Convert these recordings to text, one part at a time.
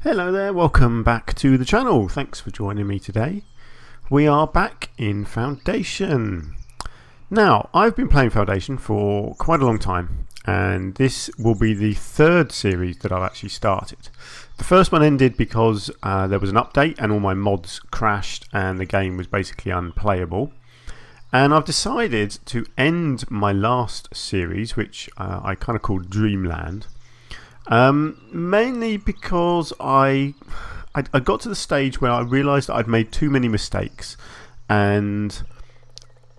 Hello there, welcome back to the channel. Thanks for joining me today. We are back in Foundation. Now, I've been playing Foundation for quite a long time, and this will be the third series that I've actually started. The first one ended because there was an update and all my mods crashed and the game was basically unplayable. And I've decided to end my last series, which I kind of called Dreamland. Mainly because I got to the stage where I realised that I'd made too many mistakes and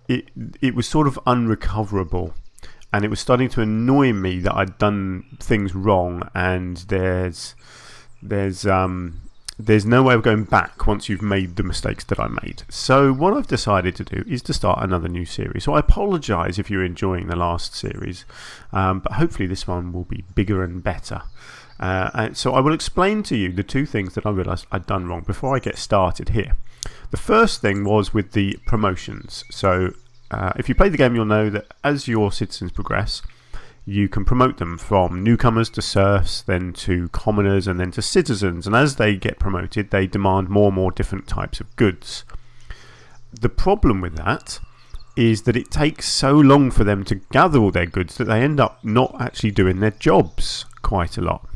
it was sort of unrecoverable, and it was starting to annoy me that I'd done things wrong, and there's no way of going back once you've made the mistakes that I made. So what I've decided to do is to start another new series. So I apologise if you're enjoying the last series, but hopefully this one will be bigger and better. And so I will explain to you the two things that I realised I'd done wrong before I get started here. The first thing was with the promotions. So if you play the game, you'll know that as your citizens progress, you can promote them from newcomers to serfs, then to commoners, and then to citizens. And as they get promoted, they demand more and more different types of goods. The problem with that is that it takes so long for them to gather all their goods that they end up not actually doing their jobs quite a lot.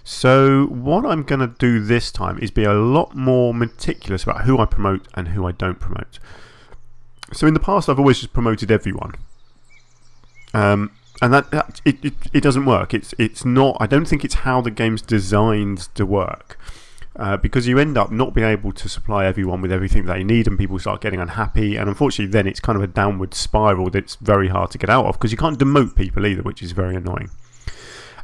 So what I'm going to do this time is be a lot more meticulous about who I promote and who I don't promote. So in the past, I've always just promoted everyone. And it doesn't work. It's not. I don't think it's how the game's designed to work, because you end up not being able to supply everyone with everything they need, and people start getting unhappy. And unfortunately, then it's kind of a downward spiral that's very hard to get out of, because you can't demote people either, which is very annoying.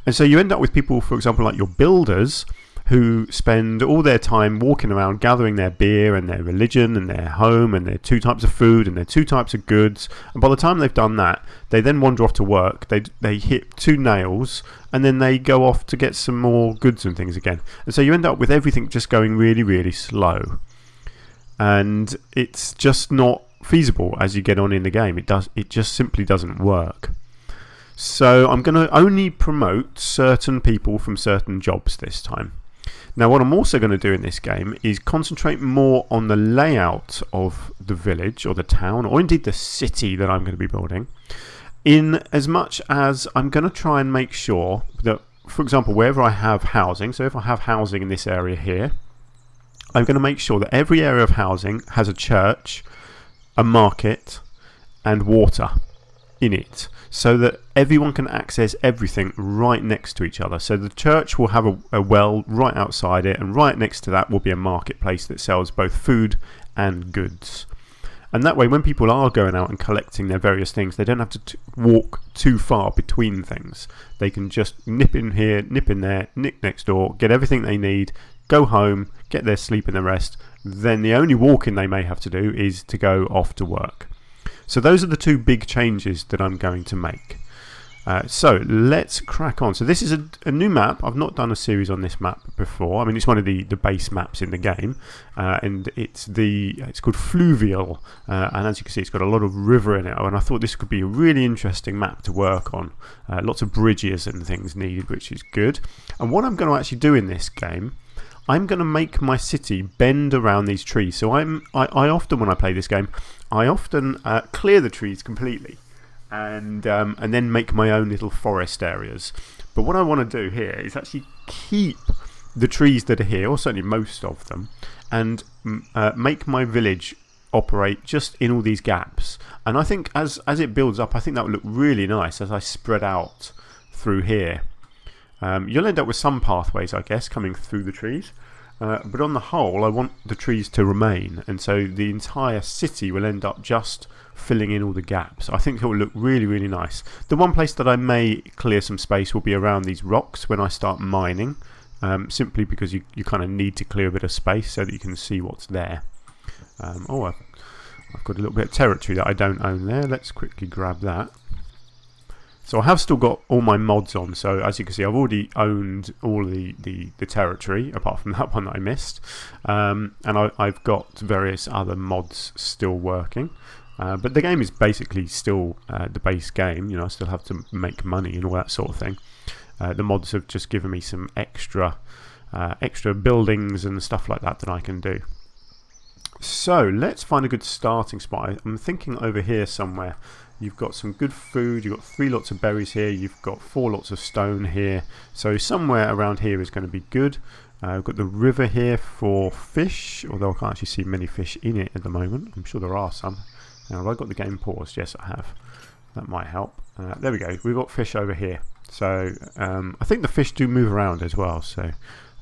And so you end up with people, for example, like your builders, who spend all their time walking around gathering their beer and their religion and their home and their two types of food and their two types of goods. And by the time they've done that, they then wander off to work. They hit 2 nails and then they go off to get some more goods and things again. And so you end up with everything just going really, really slow. And it's just not feasible as you get on in the game. It just simply doesn't work. So I'm going to only promote certain people from certain jobs this time. Now what I'm also going to do in this game is concentrate more on the layout of the village or the town, or indeed the city that I'm going to be building, in as much as I'm going to try and make sure that, for example, wherever I have housing, so if I have housing in this area here, I'm going to make sure that every area of housing has a church, a market and water in it, so that everyone can access everything right next to each other. So the church will have a well right outside it, and right next to that will be a marketplace that sells both food and goods. And that way, when people are going out and collecting their various things, they don't have to walk too far between things. They can just nip in here, nip in there, nip next door, get everything they need, go home, get their sleep and the rest. Then the only walking they may have to do is to go off to work. So those are the two big changes that I'm going to make. So let's crack on. So this is a new map. I've not done a series on this map before. I mean, it's one of the base maps in the game, and it's called Fluvial, and as you can see, it's got a lot of river in it. And I thought this could be a really interesting map to work on. Lots of bridges and things needed, which is good. And what I'm going to actually do in this game, I'm going to make my city bend around these trees. So I often, when I play this game, I often clear the trees completely and then make my own little forest areas. But what I want to do here is actually keep the trees that are here, or certainly most of them, and make my village operate just in all these gaps. And I think as it builds up, I think that would look really nice as I spread out through here. You'll end up with some pathways, I guess, coming through the trees. But on the whole, I want the trees to remain, and so the entire city will end up just filling in all the gaps. I think it will look really, really nice. The one place that I may clear some space will be around these rocks when I start mining, simply because you kind of need to clear a bit of space so that you can see what's there. I've got a little bit of territory that I don't own there. Let's quickly grab that. So I have still got all my mods on, so as you can see, I've already owned all the territory, apart from that one that I missed. And I've got various other mods still working. But the game is basically still the base game. You know, I still have to make money and all that sort of thing. The mods have just given me some extra extra buildings and stuff like that I can do. So let's find a good starting spot. I'm thinking over here somewhere. You've got some good food, you've got 3 lots of berries here, you've got 4 lots of stone here. So somewhere around here is going to be good. We've got the river here for fish, although I can't actually see many fish in it at the moment. I'm sure there are some. Now, have I got the game paused? Yes, I have. That might help. There we go. We've got fish over here. So I think the fish do move around as well. So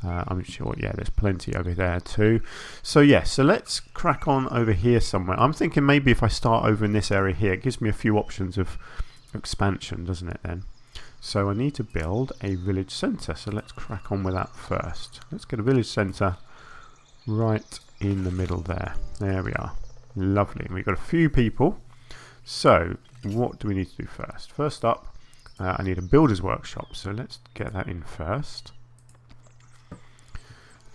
I'm sure, yeah, there's plenty over there too. So yeah, so let's crack on over here somewhere. I'm thinking maybe if I start over in this area here, it gives me a few options of expansion, doesn't it then? So I need to build a village centre. So let's crack on with that first. Let's get a village centre right in the middle there. There we are. Lovely. We've got a few people. So what do we need to do first? First up, I need a builder's workshop. So let's get that in first.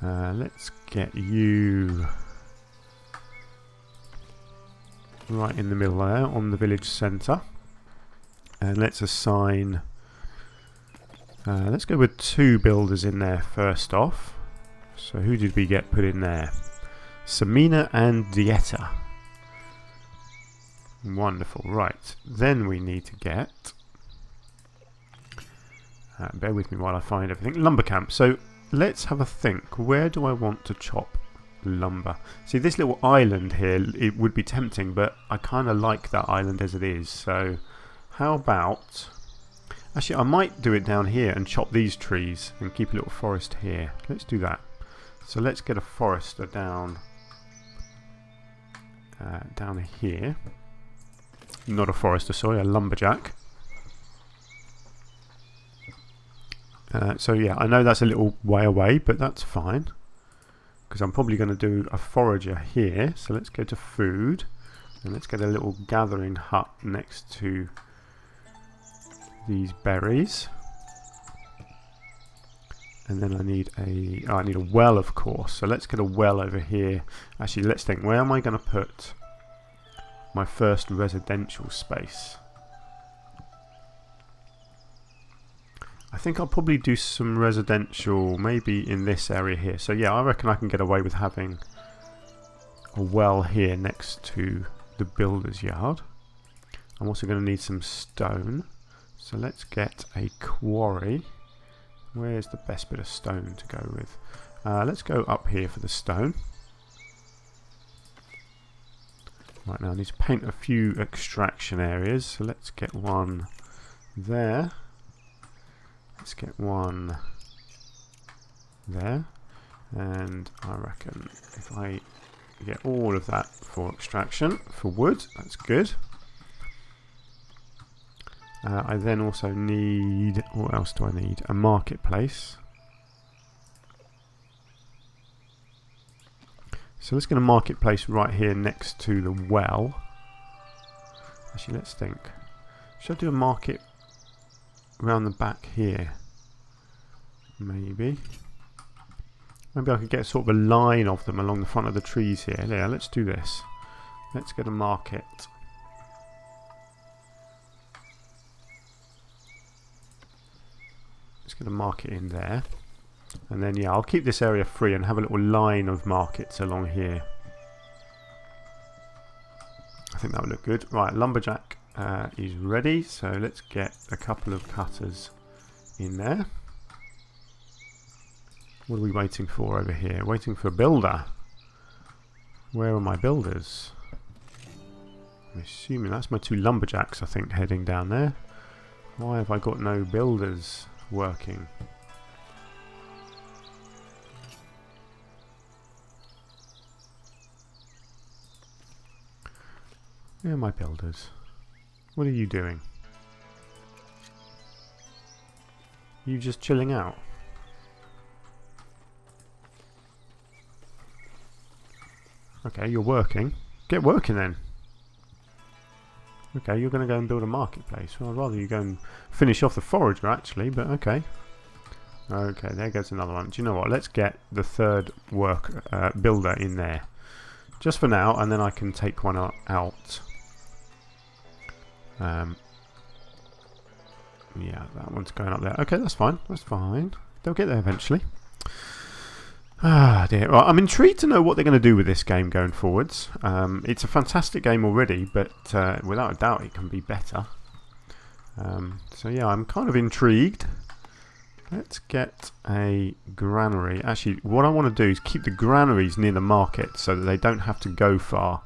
Let's get you right in the middle there on the village centre. And let's assign... let's go with 2 builders in there first off. So who did we get put in there? Samina and Dieta. Wonderful. Right. Then we need to get... bear with me while I find everything. Lumber camp. So let's have a think. Where do I want to chop lumber? See, this little island here, it would be tempting, but I kind of like that island as it is. So how about... Actually, I might do it down here and chop these trees and keep a little forest here. Let's do that. So let's get a forester down down here. Not a forester, sorry, a lumberjack. So yeah, I know that's a little way away, but that's fine. Because I'm probably going to do a forager here. So let's go to food. And let's get a little gathering hut next to these berries. And then I need a well, of course. So let's get a well over here. Actually, let's think, where am I going to put my first residential space? I think I'll probably do some residential maybe in this area here. So yeah, I reckon I can get away with having a well here next to the builder's yard. I'm also going to need some stone. So let's get a quarry. Where's the best bit of stone to go with? Let's go up here for the stone. Right, now I need to paint a few extraction areas. So let's get one there. Let's get one there. And I reckon if I get all of that for extraction, for wood, that's good. I then also need, what else do I need? A marketplace. So let's get a marketplace right here next to the well. Actually, let's think. Should I do a market around the back here? Maybe. Maybe I could get sort of a line of them along the front of the trees here. Yeah, let's do this. Let's get a market. Let's get a market in there. And then, yeah, I'll keep this area free and have a little line of markets along here. I think that would look good. Right, lumberjack is ready. So let's get a couple of cutters in there. What are we waiting for over here? Waiting for a builder. Where are my builders? I'm assuming that's my 2 lumberjacks, I think, heading down there. Why have I got no builders working? Where are my builders? What are you doing? You just chilling out? Okay, you're working. Get working then. Okay, you're going to go and build a marketplace. Well, I'd rather you go and finish off the forager actually, but okay. Okay, there goes another one. Do you know what? Let's get the 3rd builder in there. Just for now, and then I can take one out. Yeah, that one's going up there. Okay, that's fine. That's fine. They'll get there eventually. Ah dear. Well, I'm intrigued to know what they're going to do with this game going forwards. It's a fantastic game already, but without a doubt it can be better. So yeah, I'm kind of intrigued. Let's get a granary. Actually, what I want to do is keep the granaries near the market so that they don't have to go far.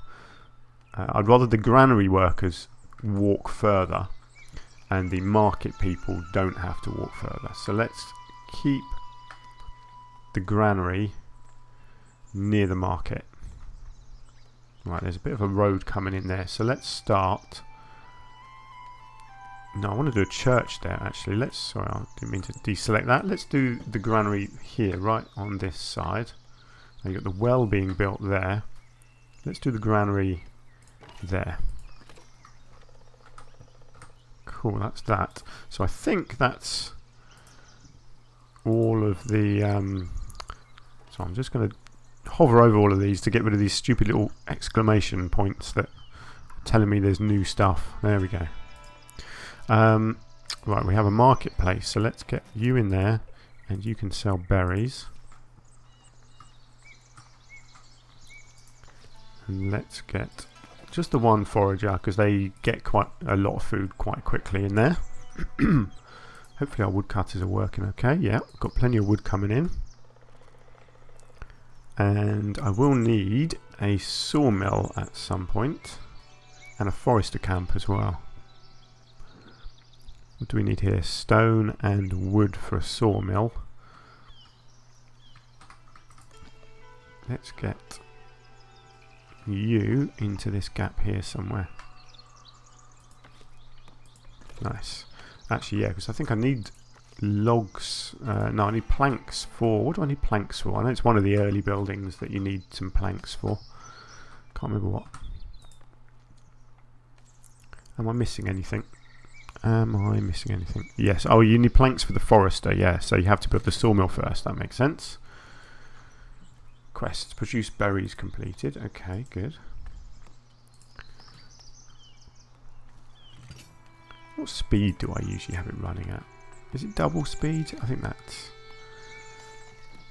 I'd rather the granary workers walk further and the market people don't have to walk further. So let's keep the granary near the market. Right, there's a bit of a road coming in there. So let's start. No, I want to do a church there actually. Sorry, I didn't mean to deselect that. Let's do the granary here, right on this side. Now you've got the well being built there. Let's do the granary there. Cool, that's that. So I think that's all of the... so I'm just going to hover over all of these to get rid of these stupid little exclamation points that are telling me there's new stuff. There we go. Right, we have a marketplace, so let's get you in there and you can sell berries. And let's get just the one forager because they get quite a lot of food quite quickly in there. Hopefully our woodcutters are working okay. Yeah, got plenty of wood coming in. And I will need a sawmill at some point and a forester camp as well. What do we need here? Stone and wood for a sawmill. Let's get you into this gap here somewhere. Nice. Actually, yeah, because I think I need logs. No, I need planks for... What do I need planks for? I know it's one of the early buildings that you need some planks for. Can't remember what. Am I missing anything? Am I missing anything? Yes. Oh, you need planks for the forester. Yeah, so you have to build the sawmill first. That makes sense. Quests. Produce berries completed. Okay, good. What speed do I usually have it running at? Is it double speed? I think that's...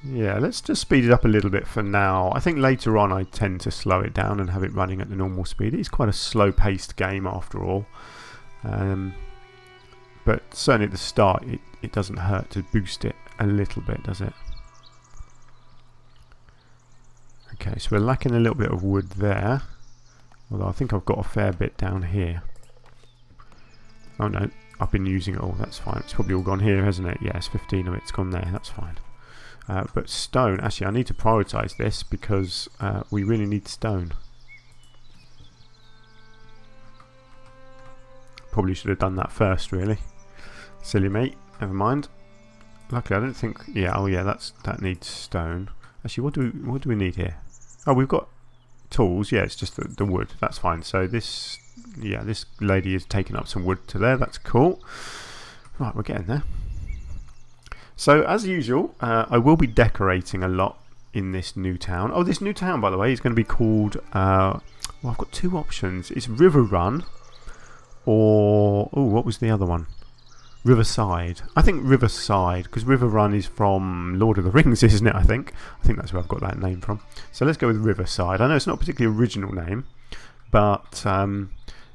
Yeah, let's just speed it up a little bit for now. I think later on I tend to slow it down and have it running at the normal speed. It's quite a slow-paced game after all. But certainly at the start it doesn't hurt to boost it a little bit, does it? Okay, so we're lacking a little bit of wood there. Although I think I've got a fair bit down here. Oh no, I've been using it all, that's fine. It's probably all gone here, hasn't it? Yes, 15 of it's gone there, that's fine. But stone, actually I need to prioritise this because we really need stone. Probably should have done that first, really. Silly me, never mind. Luckily I don't think... Yeah, oh yeah, that needs stone. Actually, what do we need here? Oh, we've got tools. Yeah, it's just the wood. That's fine. So this... Yeah, this lady is taking up some wood to there. That's cool. Right, we're getting there. So, as usual, I will be decorating a lot in this new town. Oh, this new town, by the way, is going to be called... well, I've got two options. It's River Run or... Oh, what was the other one? Riverside. I think Riverside, because River Run is from Lord of the Rings, isn't it? I think that's where I've got that name from. So let's go with Riverside. I know it's not a particularly original name, but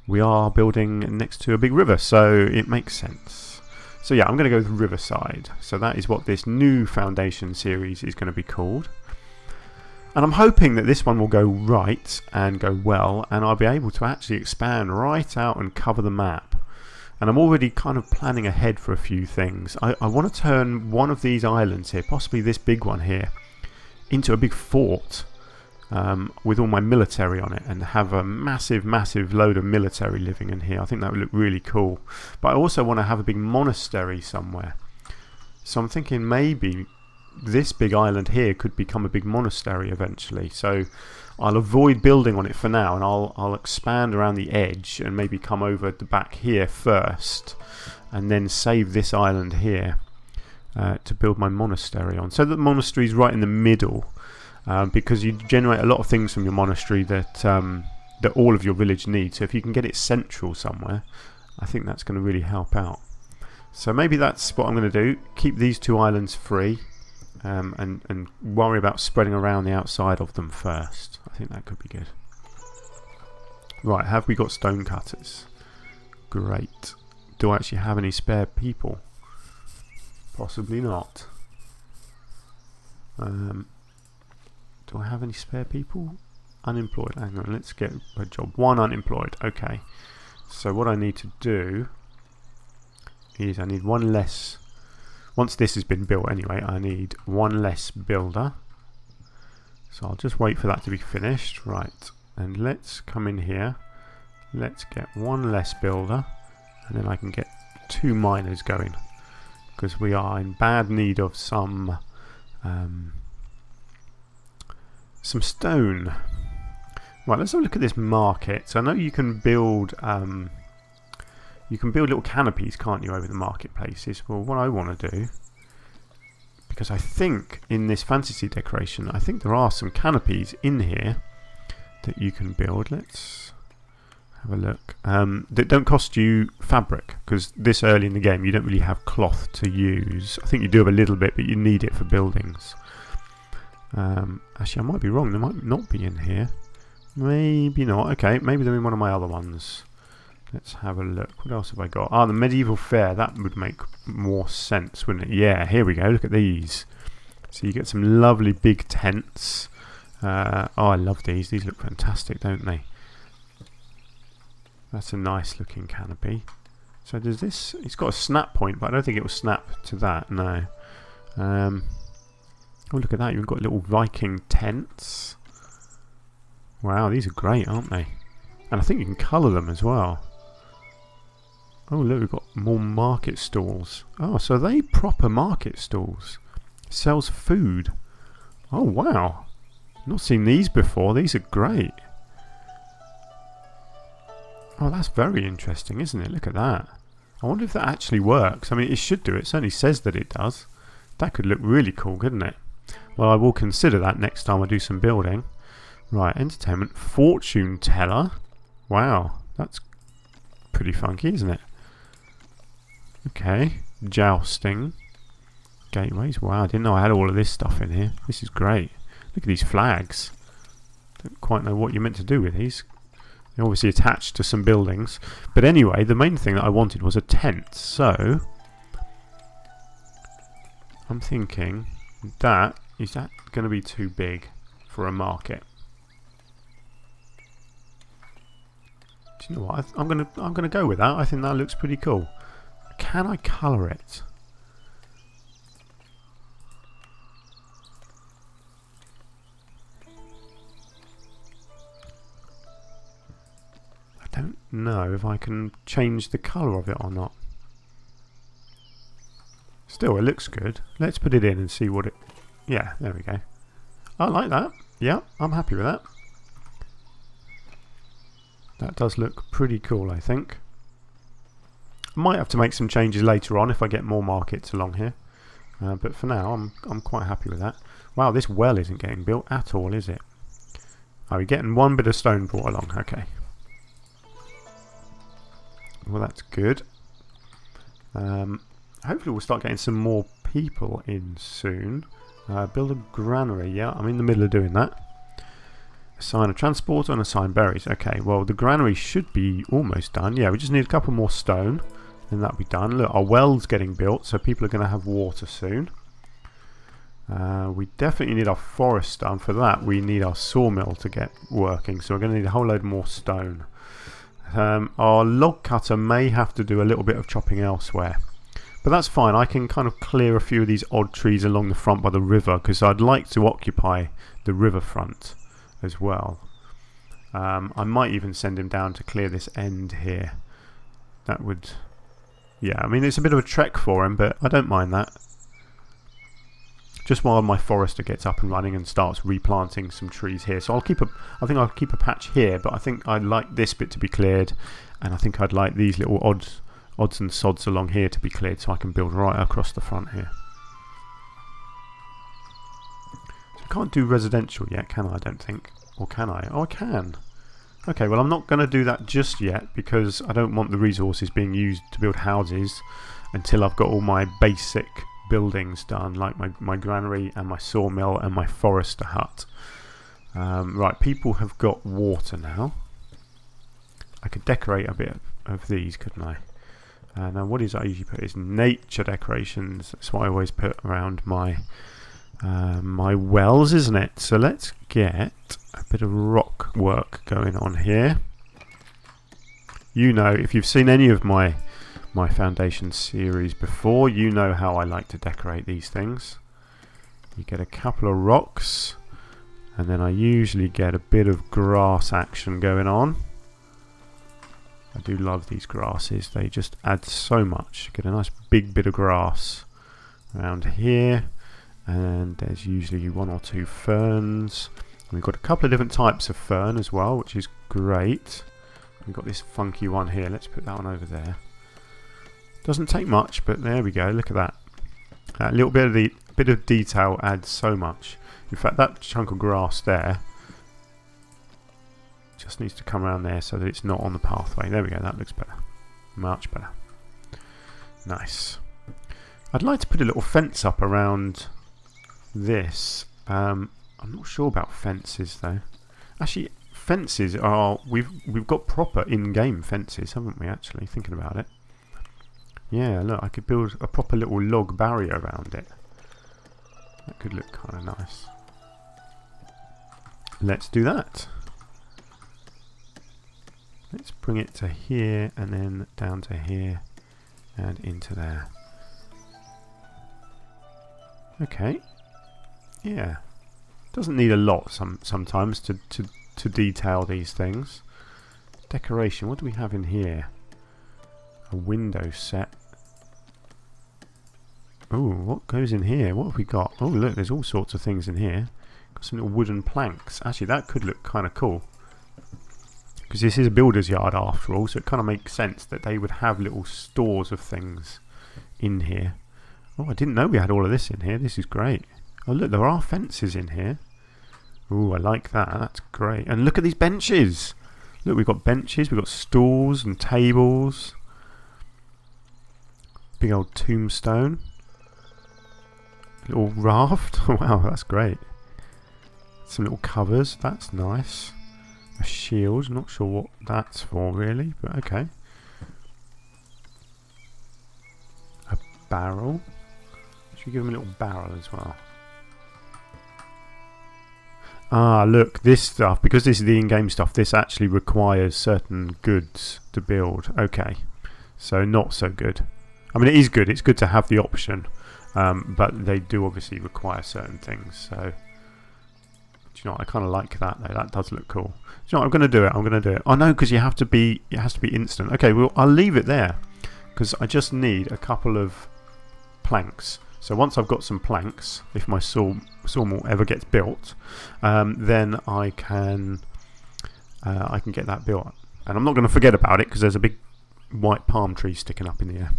we are building next to a big river, so it makes sense. So yeah, I'm going to go with Riverside. So that is what this new Foundation series is going to be called. And I'm hoping that this one will go right and go well, and I'll be able to actually expand right out and cover the map. And I'm already kind of planning ahead for a few things. I want to turn one of these islands here, possibly this big one here, into a big fort with all my military on it and have a massive, massive load of military living in here. I think that would look really cool. But I also want to have a big monastery somewhere. So I'm thinking maybe this big island here could become a big monastery eventually. So I'll avoid building on it for now, and I'll expand around the edge and maybe come over the back here first and then save this island here to build my monastery on. So the monastery is right in the middle because you generate a lot of things from your monastery that that all of your village needs. So if you can get it central somewhere, I think that's going to really help out. So maybe that's what I'm going to do. Keep these two islands free. and worry about spreading around the outside of them first. I think that could be good. Right, have we got stone cutters? Great. Do I actually have any spare people? Possibly not. Do I have any spare people? Unemployed. Hang on, let's get a job. 1 unemployed. Okay. So what I need to do is I need 1 less. Once this has been built anyway, I need 1 less builder. So I'll just wait for that to be finished. Right. And let's come in here. Let's get 1 less builder. And then I can get 2 miners going. Because we are in bad need of some stone. Right, let's have a look at this market. So I know you can build little canopies, can't you, over the marketplaces? Well, what I want to do, because I think in this fantasy decoration, I think there are some canopies in here that you can build. Let's have a look. That don't cost you fabric, because this early in the game you don't really have cloth to use. I think you do have a little bit, but you need it for buildings. Actually, I might be wrong. There might not be in here. Maybe not. Okay, maybe they're in one of my other ones. Let's have a look. What else have I got? Ah, the medieval fair. That would make more sense, wouldn't it? Yeah, here we go. Look at these. So you get some lovely big tents. Oh, I love these. These look fantastic, don't they? That's a nice looking canopy. So does this... It's got a snap point, but I don't think it will snap to that. No. Oh, look at that. You've got little Viking tents. Wow, these are great, aren't they? And I think you can colour them as well. Oh, look, we've got more market stalls. Oh, so are they proper market stalls? Sells food. Oh, wow. Not seen these before. These are great. Oh, that's very interesting, isn't it? Look at that. I wonder if that actually works. I mean, it should do. It certainly says that it does. That could look really cool, couldn't it? Well, I will consider that next time I do some building. Right, entertainment. Fortune teller. Wow, that's pretty funky, isn't it? Okay. Jousting. Gateways. Wow, I didn't know I had all of this stuff in here. This is great. Look at these flags. Don't quite know what you're meant to do with these. They're obviously attached to some buildings. But anyway, the main thing that I wanted was a tent. So, I'm thinking that, is that going to be too big for a market? Do you know what? I'm gonna go with that. I think that looks pretty cool. Can I colour it? I don't know if I can change the colour of it or not. Still, it looks good. Let's put it in and see what it... Yeah, there we go. I like that. Yeah, I'm happy with that. That does look pretty cool, I think. Might have to make some changes later on if I get more markets along here. But for now, I'm quite happy with that. Wow, this well isn't getting built at all, is it? Oh, we're getting 1 bit of stone brought along. Okay. Well, that's good. Hopefully we'll start getting some more people in soon. Build a granary. Yeah, I'm in the middle of doing that. Assign a transporter and assign berries. Okay, well the granary should be almost done. Yeah, we just need a couple more stone and that'll be done. Look, our well's getting built, so people are going to have water soon. We definitely need our forest done. For that we need our sawmill to get working, so we're going to need a whole load more stone. Our log cutter may have to do a little bit of chopping elsewhere, but that's fine. I can kind of clear a few of these odd trees along the front by the river, because I'd like to occupy the riverfront as well. I might even send him down to clear this end here. That would... Yeah, I mean it's a bit of a trek for him, but I don't mind that. Just while my forester gets up and running and starts replanting some trees here. So I think I'll keep a patch here, but I think I'd like this bit to be cleared, and I think I'd like these little odds and sods along here to be cleared, so I can build right across the front here. I can't do residential yet, can I? I don't think. Or can I? Oh, I can. Okay, well I'm not going to do that just yet, because I don't want the resources being used to build houses until I've got all my basic buildings done, like my granary and my sawmill and my forester hut. Right, people have got water now. I could decorate a bit of these, couldn't I? Now what is I usually put is nature decorations. That's what I always put around my my wells, isn't it? So let's get a bit of rock work going on here. You know, if you've seen any of my foundation series before, you know how I like to decorate these things. You get a couple of rocks, and then I usually get a bit of grass action going on. I do love these grasses, they just add so much. Get a nice big bit of grass around here, and there's usually 1 or 2 ferns. We've got a couple of different types of fern as well, which is great. We've got this funky one here, let's put that one over there. Doesn't take much, but there we go, look at that. That little bit of detail adds so much. In fact, that chunk of grass there just needs to come around there so that it's not on the pathway. There we go, that looks better. Much better. Nice. I'd like to put a little fence up around this. I'm not sure about fences though. Actually, fences are... We've got proper in-game fences, haven't we, actually, thinking about it. Yeah, look, I could build a proper little log barrier around it. That could look kind of nice. Let's do that. Let's bring it to here and then down to here and into there. Okay. Yeah. Doesn't need a lot sometimes to detail these things. Decoration. What do we have in here? A window set. Oh, what goes in here? What have we got? Oh, look, there's all sorts of things in here. Got some little wooden planks. Actually, that could look kind of cool. Because this is a builder's yard after all, so it kind of makes sense that they would have little stores of things in here. Oh, I didn't know we had all of this in here. This is great. Oh, look, there are fences in here. Oh, I like that. That's great. And look at these benches. Look, we've got benches, we've got stools and tables. Big old tombstone. Little raft. Wow, that's great. Some little covers. That's nice. A shield. Not sure what that's for really, but okay. A barrel. Should we give him a little barrel as well? Ah, look, this stuff, because this is the in-game stuff, this actually requires certain goods to build. Okay, so not so good. I mean, it is good. It's good to have the option, but they do obviously require certain things. So, do you know what? I kind of like that though. That does look cool. Do you know what? I'm going to do it. I'm going to do it. Oh no, because you have to be. It has to be instant. Okay, well I'll leave it there because I just need a couple of planks. So once I've got some planks, if my sawmill ever gets built, then I can get that built. And I'm not going to forget about it because there's a big white palm tree sticking up in the air.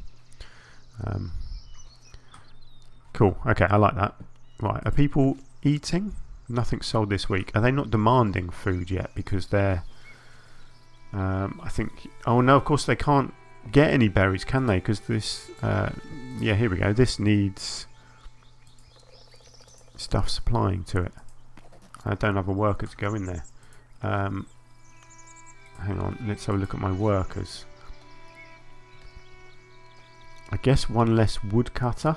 Cool. Okay, I like that. Right, are people eating? Nothing sold this week. Are they not demanding food yet because they're... I think... Oh no, of course they can't get any berries, can they? Because this... yeah, here we go. This needs stuff supplying to it. I don't have a worker to go in there. Hang on, let's have a look at my workers. I guess one less woodcutter.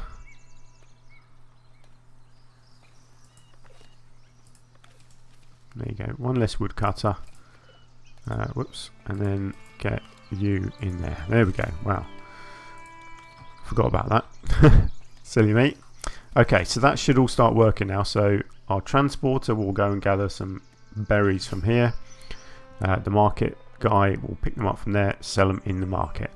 There you go, one less woodcutter. Whoops, and then get you in there. There we go. Wow. Forgot about that. Silly me. Okay, so that should all start working now. So our transporter will go and gather some berries from here. The market guy will pick them up from there, sell them in the market.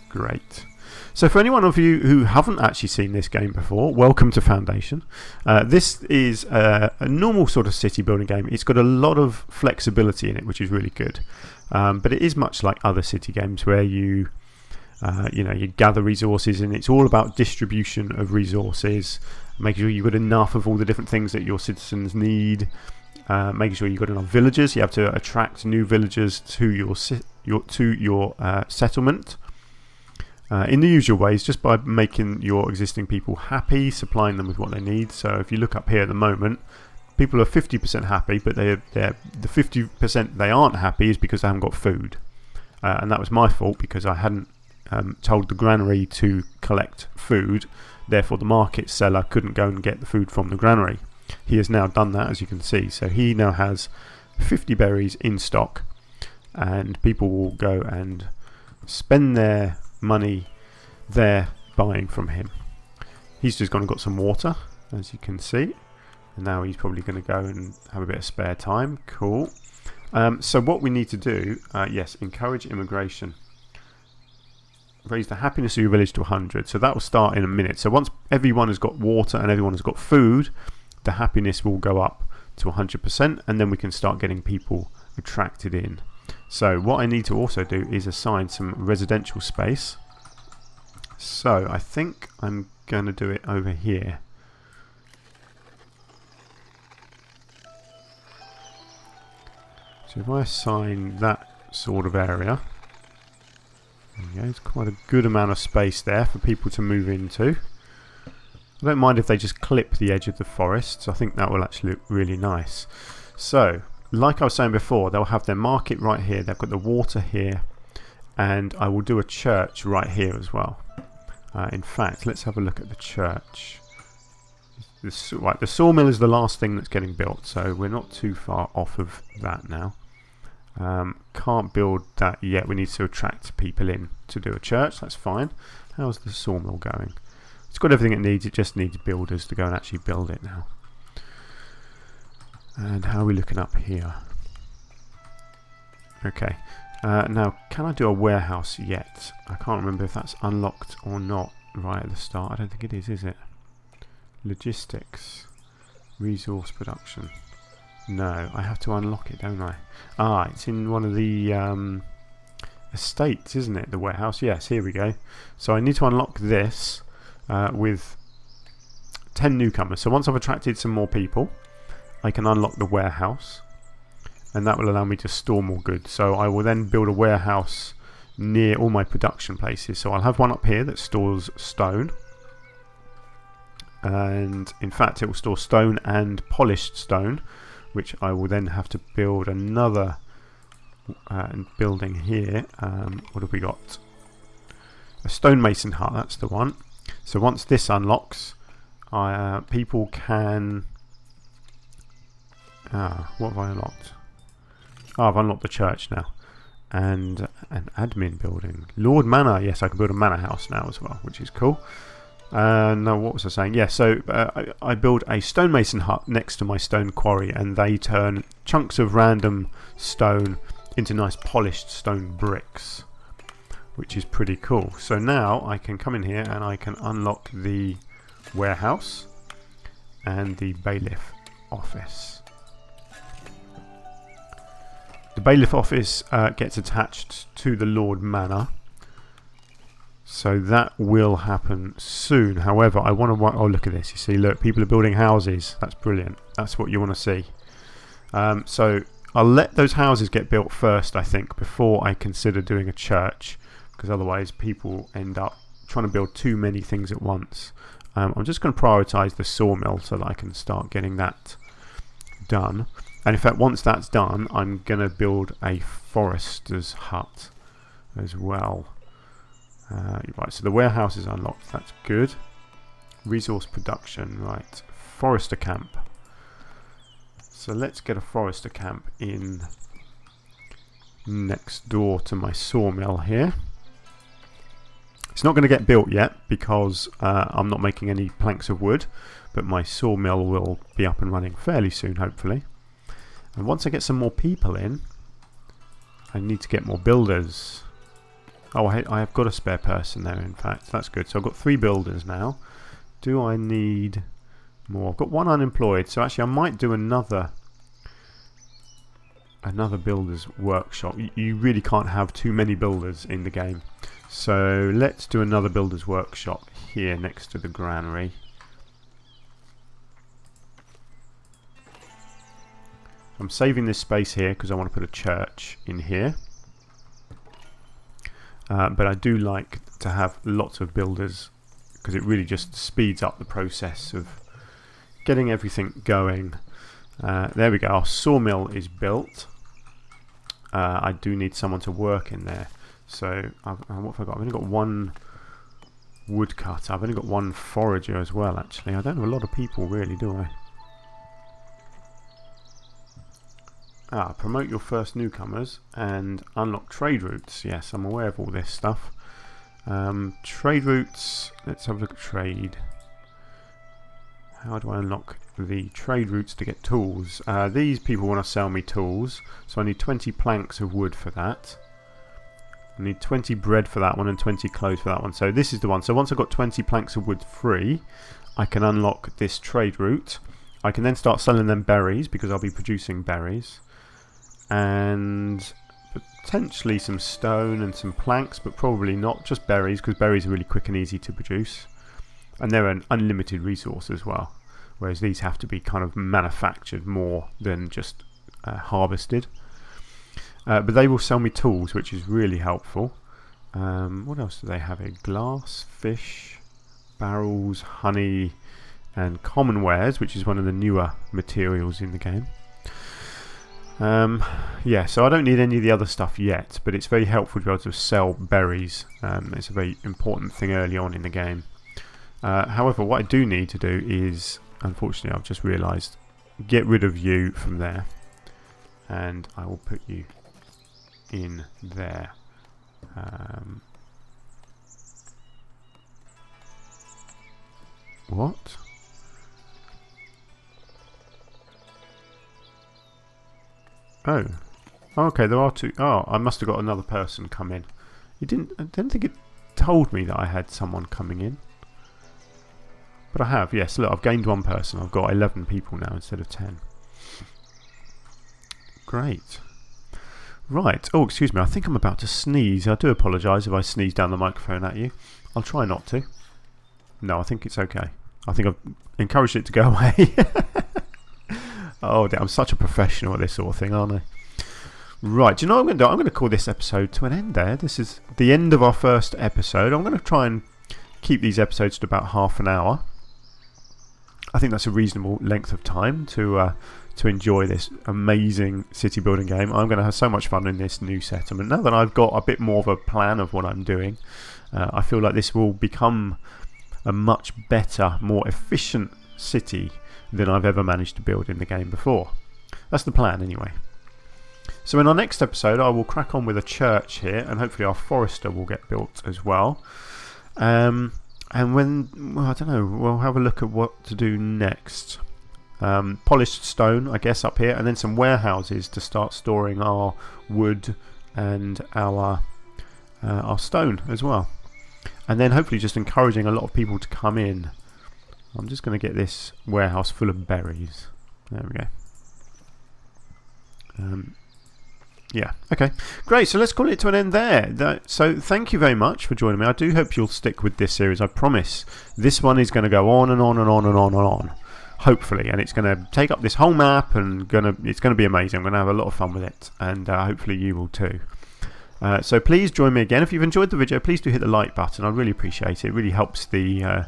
Great. So for anyone of you who haven't actually seen this game before, welcome to Foundation. This is a normal sort of city building game. It's got a lot of flexibility in it, which is really good. But it is much like other city games where you gather resources, and it's all about distribution of resources, making sure you've got enough of all the different things that your citizens need, making sure you've got enough villagers. You have to attract new villagers to your settlement. in the usual ways, just by making your existing people happy, supplying them with what they need. So if you look up here at the moment, people are 50% happy, but the 50% they aren't happy is because they haven't got food. And that was my fault because I hadn't told the granary to collect food. Therefore, the market seller couldn't go and get the food from the granary. He has now done that, as you can see. So he now has 50 berries in stock, and people will go and spend their money there buying from him. He's just gone and got some water, as you can see, and now he's probably going to go and have a bit of spare time. Cool. So what we need to do, yes, encourage immigration. Raise the happiness of your village to 100. So that will start in a minute. So once everyone has got water and everyone has got food, the happiness will go up to 100%, and then we can start getting people attracted in. So what I need to also do is assign some residential space. So I think I'm going to do it over here. So if I assign that sort of area, there we go, there's quite a good amount of space there for people to move into. I don't mind if they just clip the edge of the forests. I think that will actually look really nice. So, like I was saying before, they'll have their market right here. They've got the water here. And I will do a church right here as well. In fact, let's have a look at the church. Right, the sawmill is the last thing that's getting built. So, we're not too far off of that now. Can't build that yet. We need to attract people in to do a church. That's fine. How's the sawmill going? It's got everything it needs. It just needs builders to go and actually build it now. And how are we looking up here? Okay. Now, can I do a warehouse yet? I can't remember if that's unlocked or not right at the start. I don't think it is it? Logistics. Resource production. No, I have to unlock it, don't I? Ah, it's in one of the estates, isn't it? The warehouse. Yes, here we go. So I need to unlock this with 10 newcomers. So once I've attracted some more people, I can unlock the warehouse, and that will allow me to store more goods. So I will then build a warehouse near all my production places. So I'll have one up here that stores stone, and in fact it will store stone and polished stone, which I will then have to build another building here. What have we got? A stonemason hut, that's the one. So once this unlocks, people can... what have I unlocked? Oh, I've unlocked the church now. And an admin building. Lord Manor. Yes, I can build a manor house now as well, which is cool. No, what was I saying? Yeah, so I build a stonemason hut next to my stone quarry, and they turn chunks of random stone into nice polished stone bricks, which is pretty cool. So now I can come in here and I can unlock the warehouse and the bailiff office. The bailiff office gets attached to the Lord Manor, so that will happen soon. However, I want to... Oh, look at this. You see, look, people are building houses. That's brilliant. That's what you want to see. So I'll let those houses get built first, I think, before I consider doing a church, because otherwise people end up trying to build too many things at once. I'm just going to prioritise the sawmill so that I can start getting that done. And in fact, once that's done, I'm going to build a forester's hut as well. Right, so the warehouse is unlocked. That's good. Resource production, right. Forester camp. So let's get a forester camp in next door to my sawmill here. It's not going to get built yet because I'm not making any planks of wood, but my sawmill will be up and running fairly soon, hopefully. And once I get some more people in, I need to get more builders. Oh, I have got a spare person there, in fact. That's good. So I've got 3 builders now. Do I need more? I've got 1 unemployed, so actually I might do another builder's workshop. You really can't have too many builders in the game. So let's do another builder's workshop here next to the granary. I'm saving this space here because I want to put a church in here. But I do like to have lots of builders, because it really just speeds up the process of getting everything going. There we go, our sawmill is built. I do need someone to work in there. So, what have I got? I've only got one woodcutter. I've only got one forager as well, actually. I don't have a lot of people, really, do I? Promote your first newcomers and unlock trade routes. Yes, I'm aware of all this stuff. Trade routes. Let's have a look at trade. How do I unlock the trade routes to get tools? These people want to sell me tools, so I need 20 planks of wood for that. I need 20 bread for that one and 20 clothes for that one. So this is the one. So once I've got 20 planks of wood free, I can unlock this trade route. I can then start selling them berries, because I'll be producing berries. And potentially some stone and some planks, but probably not, just berries, because berries are really quick and easy to produce. And they're an unlimited resource as well, whereas these have to be kind of manufactured more than just harvested. But they will sell me tools, which is really helpful. What else do they have here? Glass, fish, barrels, honey, and common wares, which is one of the newer materials in the game. Yeah, so I don't need any of the other stuff yet, but it's very helpful to be able to sell berries. It's a very important thing early on in the game. However, what I do need to do is, unfortunately, I've just realised, get rid of you from there, and I will put you in there. What? Oh. Okay, there are two. Oh, I must have got another person come in. I didn't think it told me that I had someone coming in. But I have, yes. Look, I've gained one person. I've got 11 people now instead of 10. Great. Right. Oh, excuse me. I think I'm about to sneeze. I do apologise if I sneeze down the microphone at you. I'll try not to. No, I think it's okay. I think I've encouraged it to go away. Oh, I'm such a professional at this sort of thing, aren't I? Right. Do you know what I'm going to do? I'm going to call this episode to an end there. This is the end of our first episode. I'm going to try and keep these episodes to about half an hour. I think that's a reasonable length of time to enjoy this amazing city building game. I'm going to have so much fun in this new settlement. Now that I've got a bit more of a plan of what I'm doing, I feel like this will become a much better, more efficient city than I've ever managed to build in the game before. That's the plan anyway. So in our next episode I will crack on with a church here, and hopefully our forester will get built as well. And when, well, I don't know, we'll have a look at what to do next. Polished stone, I guess, up here, and then some warehouses to start storing our wood and our stone as well. And then hopefully just encouraging a lot of people to come in. I'm just going to get this warehouse full of berries. There we go. Yeah, okay. Great, so let's call it to an end there. So thank you very much for joining me. I do hope you'll stick with this series. I promise this one is going to go on and on and on and on and on. Hopefully, and it's going to take up this whole map, and it's going to be amazing. I'm going to have a lot of fun with it, and hopefully you will too. So please join me again. If you've enjoyed the video, please do hit the like button. I really appreciate it. It really helps the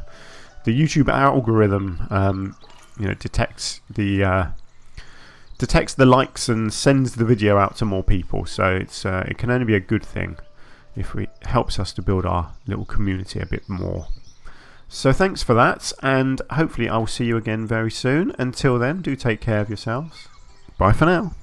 YouTube algorithm, detects the likes and sends the video out to more people. So it can only be a good thing if it helps us to build our little community a bit more. So thanks for that, and hopefully I'll see you again very soon. Until then, do take care of yourselves. Bye for now.